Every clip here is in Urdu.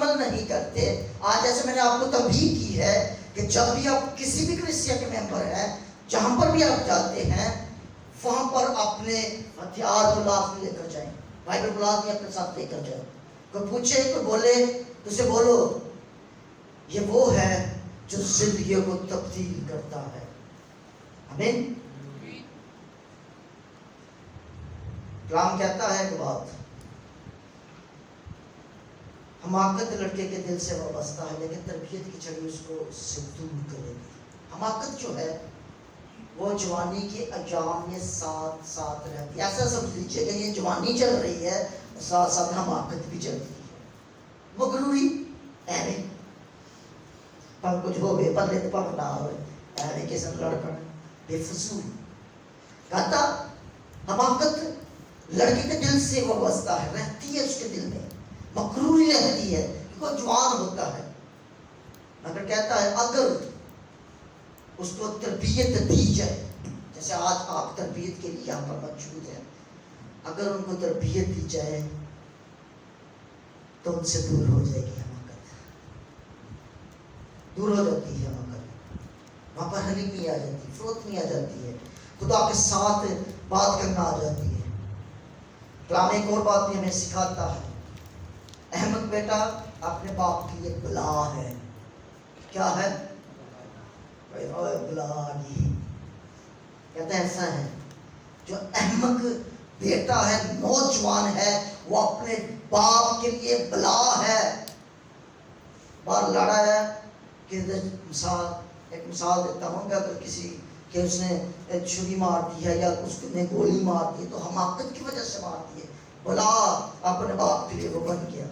عمل نہیں کرتے. آج جیسے میں نے آپ کو تنبیہ کی ہے کہ جب بھی آپ کسی بھی کلیسیا کے ممبر ہیں، جہاں پر بھی آپ جاتے ہیں، وہاں پر اپنے ہتھیار کو لازمی لے کر جائیں، بائبل کو لازمی اپنے ساتھ لے کر جائیں. کوئی پوچھے، کوئی بولے تو اسے بولو یہ وہ ہے جو زندگیوں کو تبدیل کرتا ہے. آمین. کلام کہتا ہے کہ بات حماقت لڑکے کے دل سے وابستہ ہے، لیکن تربیت کی چھڑی اس کو اس سے دور کرے گی. حماقت جو ہے وہ جوانی کے ایام میں ساتھ ساتھ رہتی ہے. ایسا سمجھ لیجیے کہ یہ جوانی چل رہی ہے، ساتھ ساتھ حماقت بھی چلتی ہے. مغروری ایویں پر کچھ ہو گئے پلے تو پر نہ ہوئے، ایویں قسم لڑکن بے فضول. کہتا حماقت لڑکے کے دل سے وابستہ ہے، رہتی ہے اس کے دل میں، مغروری رہتی ہے، وہ جوان ہوتا ہے. مگر کہتا ہے اگر اس کو تربیت دی جائے، جیسے آج آپ تربیت کے لیے یہاں پر موجود ہیں، اگر ان کو تربیت دی جائے تو ان سے دور ہو جائے گی حماقت، دور ہو جاتی ہے حماقت. وہاں پر حلیمی آ جاتی ہے، فروتنی آ جاتی ہے، خدا کے ساتھ بات کرنا آ جاتی ہے. کلام ایک اور بات بھی ہمیں سکھاتا ہے، احمد بیٹا اپنے باپ کے لیے بلا ہے. کیا ہے؟ بلا جی کہتے ہیں ایسا ہے جو احمق بیٹا ہے، نوجوان ہے، وہ اپنے باپ کے لیے بلا ہے. بار لڑا ہے کہ ایک مثال دیتا ہوں کہ اگر کسی کہ اس نے چھری مار دی ہے یا اس نے گولی مار دی تو حماقت کی وجہ سے مار دی ہے. بلا اپنے باپ کے لیے وہ بن گیا.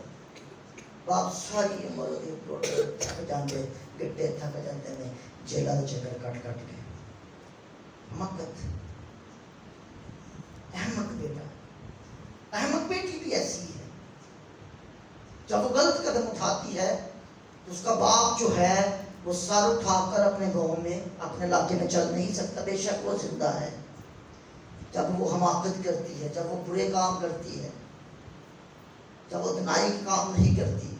باپ ساری عمر تھک جاندے، گٹے تھک جاندے نے جیلا دے چکر کٹ کٹ کے. حماقت. احمق بیٹا، احمق بیٹی بھی ایسی ہے، جب وہ غلط قدم اٹھاتی ہے تو اس کا باپ جو ہے وہ سر اٹھا کر اپنے گاؤں میں اپنے علاقے میں چل نہیں سکتا، بے شک وہ زندہ ہے. جب وہ حماقت کرتی ہے، جب وہ برے کام کرتی ہے، جب وہ دنائی کے کام نہیں کرتی.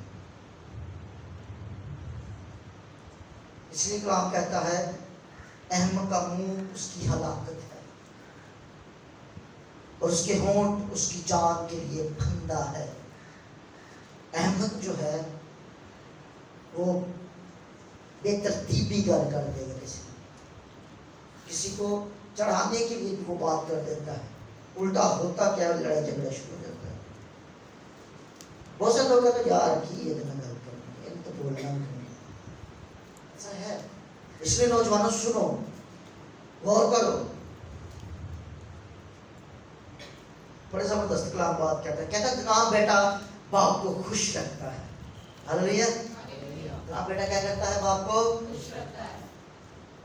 اس لیے کلام کہتا ہے احمق کا منہ اس کی ہلاکت ہے اور اس کے ہونٹ اس کی جان کے لیے پھندا ہے. احمق جو ہے وہ بے ترتیبی کر دے گا، کسی کو چڑھانے کے لیے بھی وہ بات کر دیتا ہے. الٹا ہوتا کیا ہے، لڑائی جھگڑا شروع ہو جاتا ہے. بہت سے لوگ کہتے ہیں یار کی یہ اتنا غلط کرنا، یہ تو بولنا نہیں. ایسا ہے. اس لیے نوجوانوں سنو، غور کرو. بڑے زبردست کلام بات کہتا ہے، کہتا ہے جناب بیٹا باپ کو خوش رکھتا ہے. ہاللیلویا. جناب بیٹا کیا کرتا ہے؟ باپ کو خوش رکھتا ہے.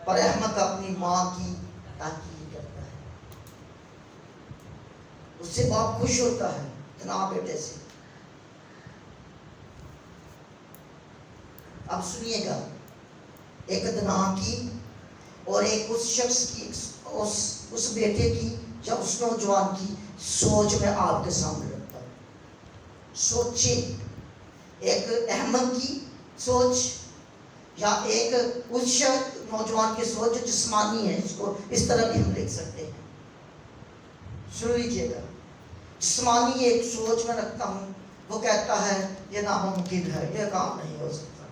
پر احمق اپنی ماں کی تاکید کرتا ہے. اس سے باپ خوش ہوتا ہے جناب بیٹے سے. اب سنیے گا، ایک دنا کی اور ایک اس شخص کی، اس بیٹے کی یا اس نوجوان کی سوچ میں آپ کے سامنے رکھتا ہوں. سوچیں، ایک احمد کی سوچ یا ایک اس نوجوان کی سوچ جو جسمانی ہے، اس کو اس طرح بھی ہم لکھ سکتے ہیں. سن لیجیے گا، جسمانی ایک سوچ میں رکھتا ہوں، وہ کہتا ہے یہ ناممکن ہے، یہ کام نہیں ہو سکتا.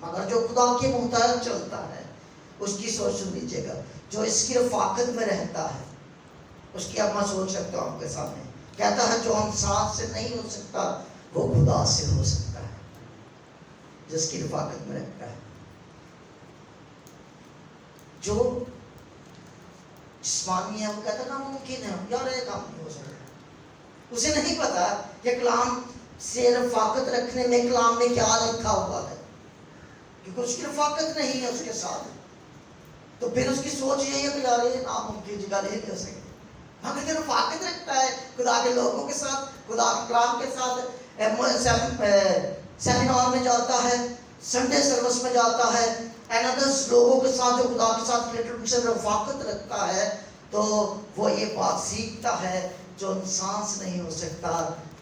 مگر جو خدا کے محتاج چلتا ہے اس کی سوچ سن لیجیے گا، جو اس کی رفاقت میں رہتا ہے اس کی اپنا سوچ رکھتا ہوں آپ کے سامنے. کہتا ہے جو انسان سے نہیں ہو سکتا وہ خدا سے ہو سکتا ہے، جس کی رفاقت میں رہتا ہے. جو جسمانی ہے وہ کہتا ہے ناممکن ہے، یار یہ کام نہیں ہو سکتا. اسے نہیں پتا کہ کلام سے رفاقت رکھنے میں کلام میں کیا لکھا ہوا ہے، کیونکہ اس کی رفاقت نہیں ہے اس کے ساتھ. تو پھر اس کی سوچ یہی ہے کہ یار یہ ناممکن جگہ نہیں ہو سکتی. مگر یہ رفاقت رکھتا ہے خدا کے لوگوں کے ساتھ، خدا کے کلام کے ساتھ، سیمینار میں جاتا ہے، سنڈے سروس میں جاتا ہے، ادرس لوگوں کے ساتھ جو خدا کے ساتھ ان سے رفاقت رکھتا ہے، تو وہ یہ بات سیکھتا ہے جو انسان سے نہیں ہو سکتا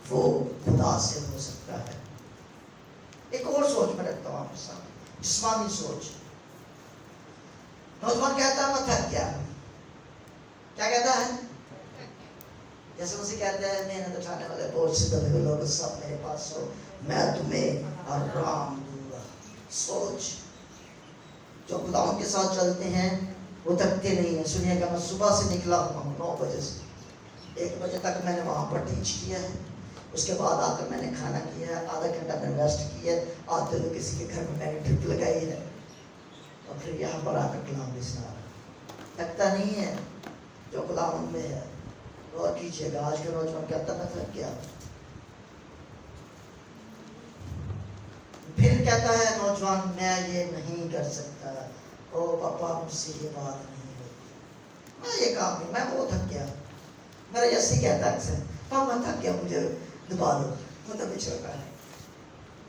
وہ خدا سے ہو سکتا ہے. کے سامنے. جسمانی سوچ. نوجوان کہتا ہے میں تھک گیا. کیا کہتا ہے؟ جیسے اسے کہتے ہیں محنت اٹھانے والے بوجھ سے دبے ہوئے لوگ سب میرے پاس ہو, میں تمہیں آرام دوں گا. سوچ. جو خداوند کے ساتھ چلتے ہیں وہ تھکتے نہیں ہیں. سنیے گا, میں صبح سے نکلا ہوں 9 بجے سے 1 بجے تک میں نے وہاں پر ٹیچ کیا ہے. اس کے بعد آ کر میں نے کھانا کیا ہے, آدھا گھنٹہ میں نے ریسٹ کیا ہے, آتے ہوئے کسی کے گھر میں میں نے ٹرپ لگائی ہے, اور پھر یہاں پر آ کر کلام بھی سنا رہا. تھکتا نہیں ہے جو خداوند میں ہے. غور کیجیے گا, آج کا نوجوان کہتا میں تھک گیا. پھر کہتا ہے نوجوان میں یہ نہیں کر سکتا, او پاپا مجھ سے یہ بات نہیں ہوتی, میں یہ کام نہیں, میں وہ تھک گیا. میرا یسی کہتا ہے اکثر, پاپا تھک گیا مجھے دبا دو, مطلب بھی چھوٹا ہے,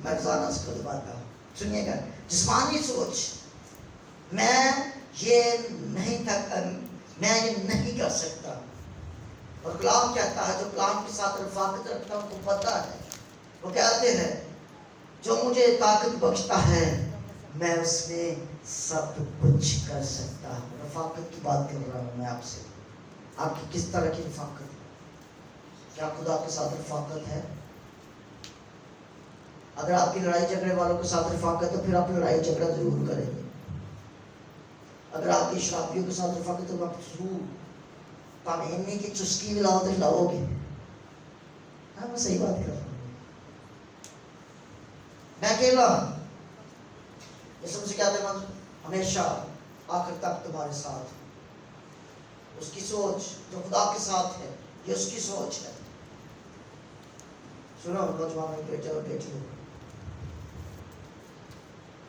میں روزانہ اس کو دباتا ہوں. سنیے گا, جسمانی سوچ, میں یہ نہیں کر سکتا. اور کلام کہتا ہے جو کلام کے ساتھ رفاقت رکھتا ہے ان کو پتہ ہے. وہ کہتے ہیں جو مجھے طاقت بخشتا ہے میں اس میں سب کچھ کر سکتا ہوں. رفاقت کی بات کر رہا ہوں میں آپ سے. آپ کی کس طرح کی رفاقت ہے؟ کیا خدا کے ساتھ رفاقت ہے؟ اگر آپ کی لڑائی جھگڑے والوں کے ساتھ رفاقت ہے پھر آپ لڑائی جھگڑا ضرور کریں گے. اگر آپ کی شرابیوں کے ساتھ رفاقت ہے تو آپ ضرور پامینی کی چسکی بھی لاؤ تو لاؤ گے. ہاں میں صحیح بات کر رہا ہوں. میں اکیلا ہوں, جیسے مجھے کہتے ہیں ہمیشہ آخر تک تمہارے ساتھ. اس کی سوچ جو خدا کے ساتھ ہے یہ اس کی سوچ ہے. سنو نوجوانوں بیٹے اور بیٹیوں,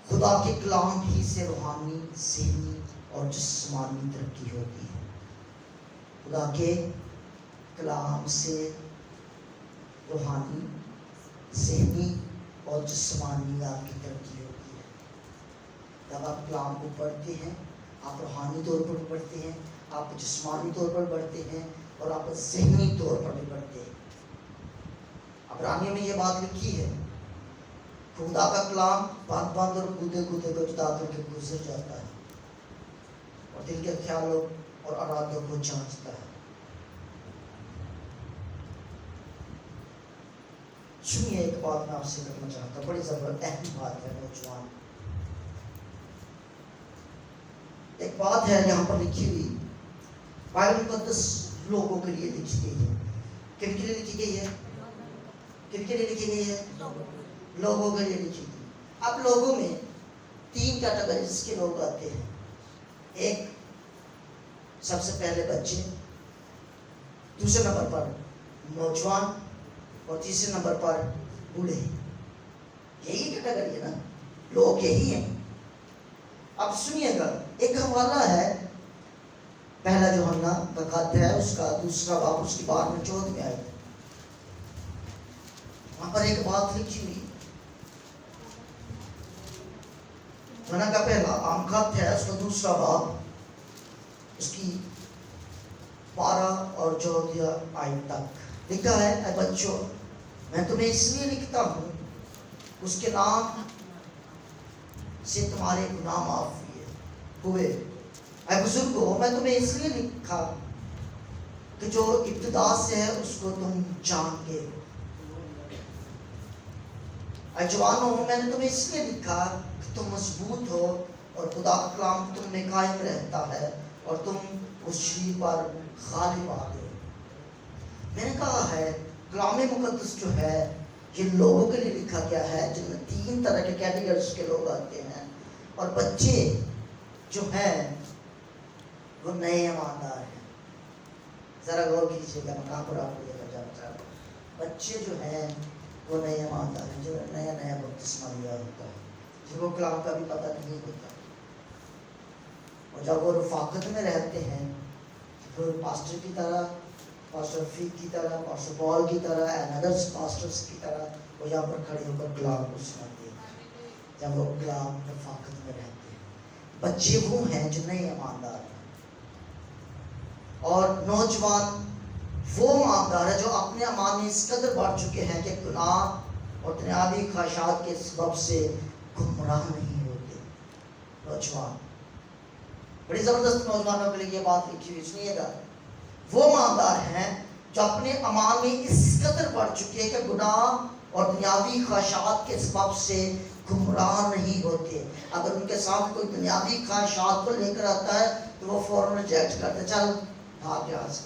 خدا کے کلام ہی سے روحانی, ذہنی اور جسمانی ترقی ہوتی ہے. خدا کے کلام سے روحانی, ذہنی اور جسمانی آپ کی ترقی ہوتی ہے. جب آپ کلام کو پڑھتے ہیں آپ روحانی طور پر پڑھتے ہیں, آپ جسمانی طور پر بڑھتے ہیں, اور آپ ذہنی طور پر بھی بڑھتے ہیں. عبرانیوں میں یہ بات لکھی ہے, خدا کا کلام بند اور گودے کو جدا کر کے گزر جاتا ہے اور دل کے خیالوں اور ارادوں کو جانچتا ہے. سنیے ایک بات میں آپ سے کرنا چاہتا ہوں, بڑی زبردست اہم بات ہے نوجوان. ایک بات ہے یہاں پر لکھی ہوئی, بائبل مقدس لوگوں کے لیے لکھی گئی ہے. کن کے لیے لکھی گئی ہے؟ کن کے لیے لکھی گئی ہے؟ لوگوں کے لیے لکھی گئی. اب لوگوں میں 3 کیٹیگریز کے لوگ آتے ہیں. ایک سب سے پہلے بچے, دوسرے نمبر پر نوجوان, اور تیسرے نمبر پر بوڑھے. یہی کیٹیگری ہے نا, لوگ یہی ہیں. اب سنیے گا, ایک حوالہ ہے پہلا یوحنا کا خط ہے, اس کا 2 باب اس کی 12 14 آیت. وہاں پر ایک بات لکھی ہوئی, یوحنا کا پہلا عام خط ہے, اس کا 2 باب اس کی 12 اور 14 آیت تک لکھا ہے, اے بچوں میں تمہیں اس لیے لکھتا ہوں اس کے نام سے تمہارے گناہ معاف ہوئے. اے بزرگوں میں تمہیں اس لیے لکھا کہ جو ابتدا سے ہے اس کو تم جان گے. اے جوانوں میں نے تمہیں اس لیے لکھا کہ تم مضبوط ہو اور خدا کا کلام تم میں قائم رہتا ہے اور تم اس شیر پر غالب آ گئے. میں نے کہا ہے کلام مقدس جو ہے یہ لوگوں کے لیے لکھا گیا ہے جن میں 3 طرح کے کیٹیگریز کے لوگ آتے ہیں, اور بچے جو ہیں وہ نئے ایماندار ہیں. ذرا غور کیجیے گا, میں کہاں پر آپ کو لے کر جانا چاہ رہا ہوں. بچے جو ہیں وہ نئے ایماندار ہیں, جو نیا بپتسمہ لیا ہوتا ہے, جن کو کلام کا بھی پتہ نہیں ہوتا, اور جب وہ رفاقت میں رہتے ہیں تو پاسٹر کی طرح, پاسٹر فیق کی طرح, پاسٹر پال کی طرح, اینڈ ادرس پاسٹرز کی طرح وہ یہاں پر کھڑے ہو کر کلام کو سناتے ہیں جب وہ کلام رفاقت میں رہتے ہیں. بچے وہ ہیں جو نئے ایماندار ہیں, اور نوجوان وہ ایماندار ہے جو اپنے ایمان میں اس قدر بڑھ چکے ہیں کہ گناہ اور دنیاوی خواہشات کے سبب سے گمراہ نہیں ہوتے. نوجوان, بڑی زبردست نوجوانوں کے لیے یہ بات لکھی ہوئی, سنیے گا. وہ مالدار ہیں جو اپنے امان میں اس قدر بڑھ چکے ہیں کہ گناہ اور دنیاوی خواہشات کے سبب سے گمراہ نہیں ہوتے. اگر ان کے ساتھ کوئی دنیاوی خواہشات کو لے کر آتا ہے تو وہ فوراً ریجیکٹ کرتے, چل بھاگ یہاں سے.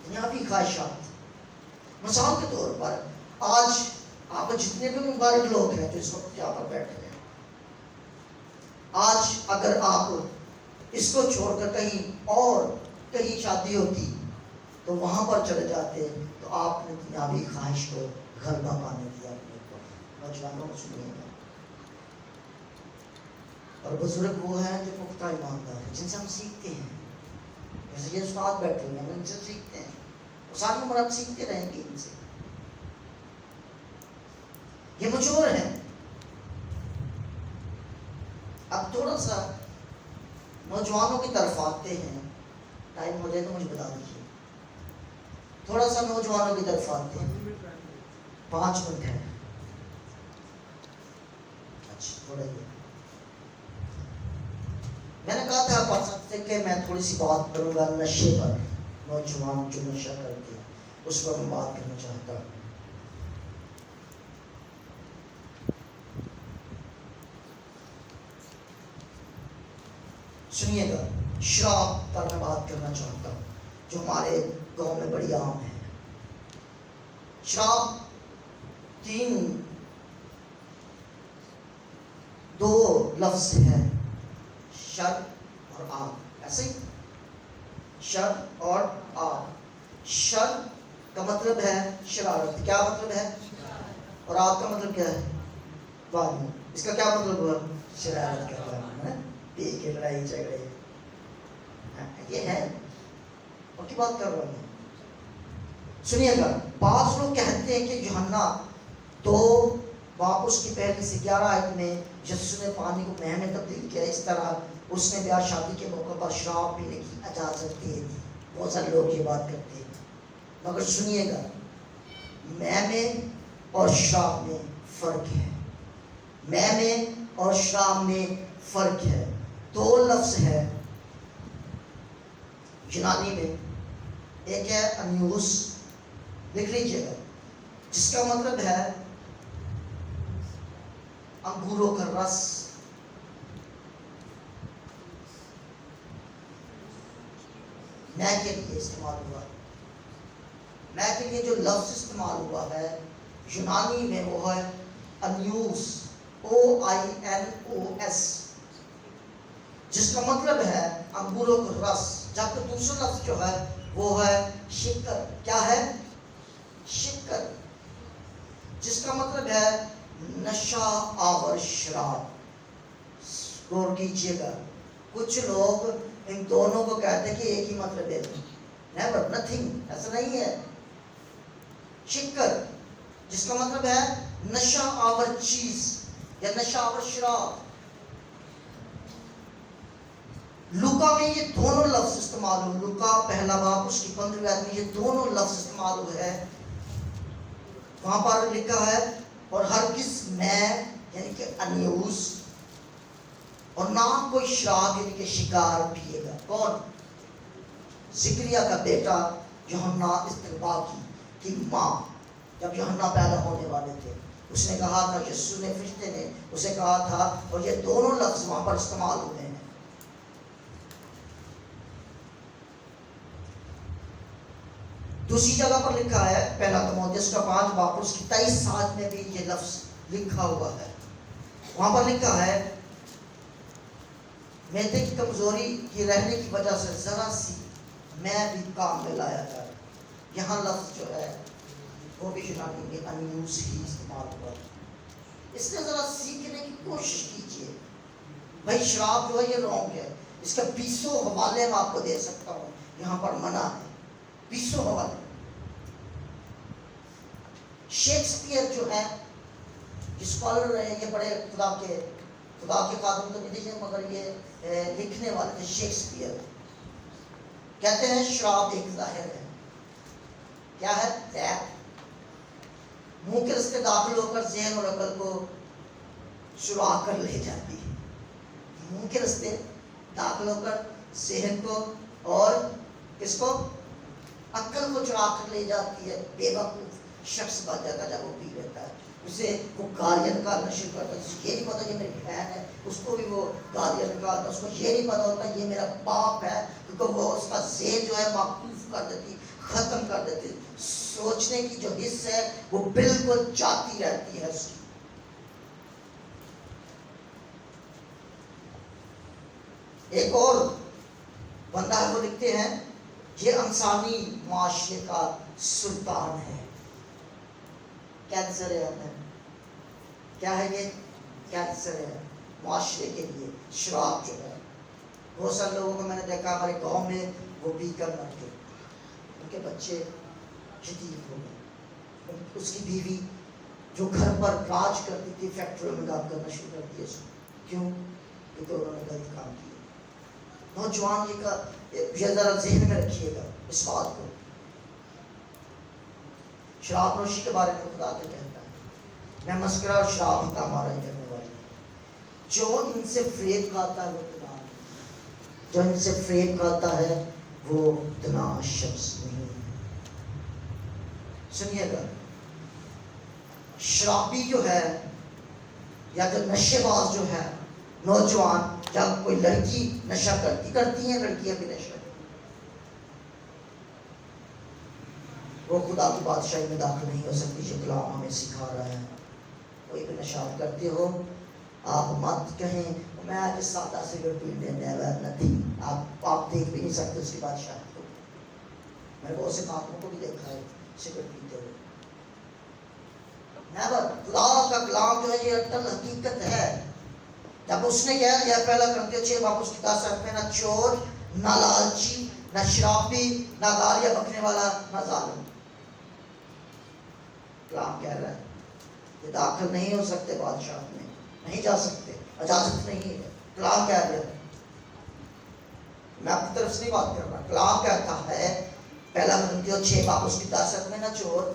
دنیاوی خواہشات, مثال کے طور پر آج آپ جتنے بھی مبارک لوگ ہیں جو اس وقت یہاں پر بیٹھے ہیں, آج اگر آپ اس کو چھوڑ کر کہیں شادی ہوتی تو وہاں پر چلے جاتے تو آپ نے دنیاوی خواہش کو غلبہ پانے دیا اپنے اوپر. نوجوانوں کو سنیے گا. اور بزرگ وہ ہیں جو پختہ ایماندار ہیں, جن سے ہم سیکھتے ہیں. جیسے یہ استاد بیٹھے ہیں, ہم ان سے سیکھتے ہیں, ساری عمر ہم سیکھتے رہیں گے ان سے. یہ مچور ہیں. اب تھوڑا سا نوجوانوں کی طرف آتے ہیں, ٹائم ہو جائے تو مجھے بتا دیجیے. تھوڑا سا نوجوانوں کی طرف آتے ہیں, 5 منٹ ہے. اچھا تھوڑا ہی, میں نے کہا تھا پڑھ سکتے کہ میں تھوڑی سی بات کروں گا نشے پر. نوجوان جو نشہ کرتے ہیں اس پر میں بات کرنا چاہتا ہوں. سنیے گا, شراب پر میں بات کرنا چاہتا ہوں جو ہمارے گاؤں میں بڑی عام ہے. شراب 2 لفظ ہیں, شر اور آگ. ایسے ہی شر اور آگ. شر کا مطلب ہے شرارت. کیا مطلب ہے؟ اور آگ کا مطلب کیا ہے؟ وادی. اس کا کیا مطلب ہوا؟ شرارت کا وادی. پی کے لڑائی جھگڑے, یہ ہے اور کی بات کر رہا ہوں. سنیے گا, بعض لوگ کہتے ہیں کہ یوحنا 2 باب اس کی پہلی سے 11 آیت میں یسوع نے پانی کو مہ میں تبدیل کیا, اس طرح اس نے بیاہ شادی کے موقع پر شراب پینے کی اجازت دے دی. بہت سارے لوگ یہ بات کرتے ہیں, مگر سنیے گا, مہ میں اور شراب میں فرق ہے. مہ میں اور شراب میں فرق ہے. 2 لفظ ہے یونانی میں. ایک ہے انیوس, لکھ لیجیے گا, جس کا مطلب ہے انگوروں کا رس. میں کے لیے استعمال ہوا, میں کے لیے جو لفظ استعمال ہوا ہے یونانی میں وہ ہے انیوس, OINOS, جس کا مطلب ہے انگوروں کا رس. جبکہ دوسرا لفظ جو ہے وہ ہے شکر. کیا ہے؟ شکر, جس کا مطلب ہے نشہ آور شراب. غور کیجیے گا, کچھ لوگ ان دونوں کو کہتے ہیں کہ ایک ہی مطلب ہے. نیور, نتھنگ, ایسا نہیں ہے. شکر جس کا مطلب ہے نشہ آور چیز یا نشہ آور شراب. لوکا میں یہ دونوں لفظ استعمال ہوئے. لوکا پہلا باب اس کی 15ویں آیت میں یہ دونوں لفظ استعمال ہوئے ہیں. وہاں پر لکھا ہے اور ہرگز میں یعنی کہ انیوس اور نہ کوئی شراب یعنی کہ شکار پیے گا. کون؟ زکریا کا بیٹا یوحنا استرباقی کی ماں, جب یوحنا پیدا ہونے والے تھے اس نے کہا تھا, یسوع نے فرشتے نے اسے کہا تھا, اور یہ دونوں لفظ وہاں پر استعمال ہوئے ہیں. دوسری جگہ پر لکھا ہے پہلا تموتھیوس کا 5 باب اس کی 23 آیت میں بھی یہ لفظ لکھا ہوا ہے. وہاں پر لکھا ہے معدے کی کمزوری کی رہنے کی وجہ سے ذرا سی میں بھی کام میں لایا جائے. یہاں لفظ جو ہے وہ بھی یونانی میں انیوس ہی استعمال ہوا. اس نے ذرا سیکھنے کی کوشش کیجیے. بھائی شراب جو ہے یہ رونگ ہے, اس کا 20 حوالے میں آپ کو دے سکتا ہوں, یہاں پر منع ہے. 20 حوالے. شیکسپیئر جو ہے اسکالر رہے, یہ بڑے خدا کے خادم تو نہیں تھے مگر یہ لکھنے والے تھے. شیکسپیئر کہتے ہیں شراب ایک ظاہر ہے. کیا ہے؟ منہ کے رستے داخل ہو کر ذہن اور عقل کو چرا کر لے جاتی ہے. منہ کے رستے داخل ہو کر ذہن کو اور کس کو؟ عقل کو چرا کر لے جاتی ہے. بے وقوف شخص بن جاتا ہے جب وہ پی لیتا ہے. اسے وہ گالیاں نکالنا شروع کرتا ہے. اس کو یہ نہیں پتا یہ میری بہن ہے, اس کو بھی وہ گالیاں نکالتا. اس کو یہ نہیں پتا ہوتا یہ میرا باپ ہے, کیونکہ وہ اس کا ذہن جو ہے معقوف کر دیتی, ختم کر دیتی. سوچنے کی جو حص ہے وہ بالکل جاتی رہتی ہے اس کی. ایک اور بندہ ہے, وہ لکھتے ہیں یہ انسانی معاشرے کا سلطان ہے. کینسر ہے ہمیں, کیا ہے یہ؟ کینسر ہے معاشرے کے لیے. شراب جو ہے, بہت سارے لوگوں کو میں نے دیکھا ہمارے گاؤں میں وہ پی کر مر گئے, ان کے بچے یتیم ہو گئے. اس کی بیوی جو گھر پر راج کرتی تھی فیکٹریوں میں کام کرنا شروع کر دیا. کیوں؟ کیونکہ انہوں نے غلط کام کیا. نوجوان یہ ذرا ذہن میں رکھیے گا اس بات کو. شراب نوشی کے بارے میں خدا کے کہتا ہے میں مسکرہ اور شراب کا مارا ہی کرنے والی. جو ان سے فریب کھاتا ہے وہ تنہا ہے, جو ان سے فریب کھاتا ہے وہ تنہا شخص نہیں ہے. سنیے گا, شرابی جو ہے یا جو نشے باز جو ہے, نوجوان جب کوئی لڑکی نشہ کرتی ہیں لڑکیاں بھی نشہ, وہ خدا کی بادشاہی میں داخل نہیں ہو سکتی. جو کلام ہمیں سکھا رہا ہے, کوئی بھی نشہ کرتے ہو آپ مت کہیں میں آج سادہ سگریٹ پی لینے نہیں. آپ دیکھ بھی نہیں سکتے اس کی بادشاہی کو. میں نے بہت سے خاتموں کو بھی دیکھا ہے سگریٹ پیتے ہوئے. خدا کا کلام جو ہے یہ اٹل حقیقت ہے. جب اس نے کہہ دیا پہلا کرنتیوں 6 باب اس کی 10 میں نہ چور, نہ لالچی, نہ شرابی, نہ گالیاں بکنے والا, نہ ظالم. کلام کہہ رہا ہے یہ داخل نہیں ہو سکتے بادشاہ میں, نہیں جا سکتے, اجازت نہیں ہے. کلام کہہ رہا ہے, میں اپنی طرف سے نہیں بات کر رہا. کلام کہتا ہے پہلا کرنتیوں 6 باب اس کی 10 میں نہ چور,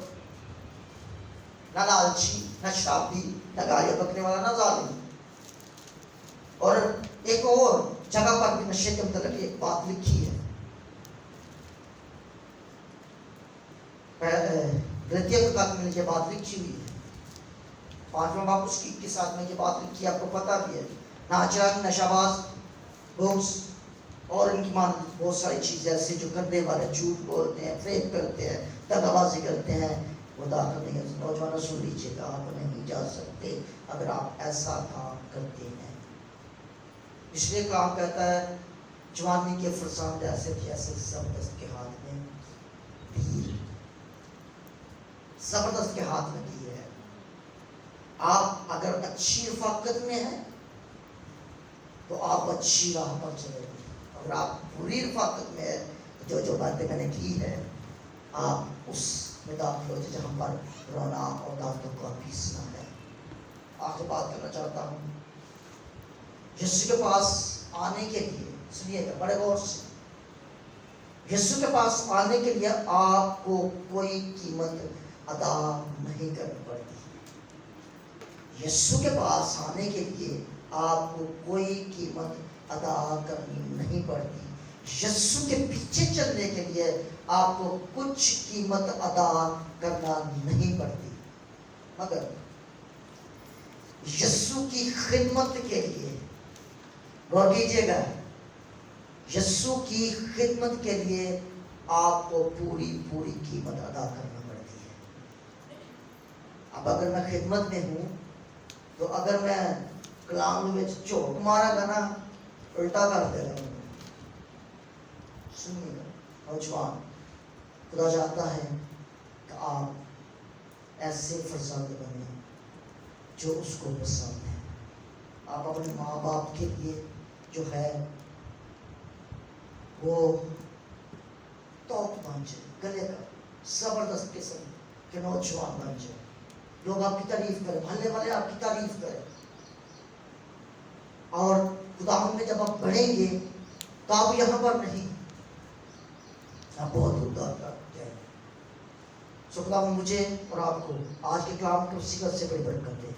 نہ لالچی, نہ شرابی, نہ گالیاں بکنے والا, نہ ظالم. اور ایک اور جگہ پر بھی نشے کے متعلق ایک بات لکھی ہے. غلطیہ کے خط میں یہ بات لکھی ہوئی ہے. 5واں باب اس کی 21 میں یہ بات لکھی ہے, آپ کو پتہ بھی ہے. ناچران, نشہ باز, بغض اور ان کی بہت ساری چیزیں ایسی جو کرنے والے جھوٹ بولتے ہیں, فریب کرتے ہیں, دغا بازی کرتے ہیں, وہ داخل نہیں ہے. نوجوانوں سن لیجیے گا, آپ نہیں جا سکتے اگر آپ ایسا کام کرتے ہیں. اس لیے کلام کہتا ہے جوانی کے فرزند ایسے جیسے زبردست کے ہاتھ میں تیر, زبردست کے ہاتھ میں تیر ہے. آپ اگر اچھی رفاقت میں ہیں تو آپ اچھی راہ پر چلے گے. اگر آپ بری رفاقت میں ہیں تو جو باتیں میں نے کی ہے آپ اس میں داخل ہو جہاں پر رونا اور دانتوں کا پیسنا ہے. آخر بات کرنا چاہتا ہوں, یسوع کے پاس آنے کے لیے, سنیے گا بڑے غور سے, یسوع کے پاس آنے کے لیے آپ کو کوئی قیمت ادا نہیں کرنی پڑتی. یسوع کے پاس آنے کے لیے آپ کو کوئی قیمت ادا کرنی نہیں پڑتی. یسوع کے پیچھے چلنے کے لیے آپ کو کچھ قیمت ادا کرنا نہیں پڑتی, مگر یسوع کی خدمت کے لیے, غور کیجیے گا, یسوع کی خدمت کے لیے آپ کو پوری قیمت ادا کرنا پڑتی ہے. اب اگر میں خدمت میں ہوں تو اگر میں کلام میں چوٹ مارا گا نا, الٹا کر دے گا. سنیے گا نوجوان, خدا چاہتا ہے کہ آپ ایسے فرزند بنے جو اس کو پسند ہے. آپ اپنے ماں باپ کے لیے جو ہے وہ توق بن جائے, گلے کا زبردست قسم کے نوجوان بن جائے. لوگ آپ کی تعریف کریں, محلے والے آپ کی تعریف کریں. اور خدا میں جب آپ بڑھیں گے تو آپ یہاں پر نہیں, آپ بہت دور کا جائیں. سو خدا مجھے اور آپ کو آج کے کلام کی وسیلت سے بڑی برکت دے.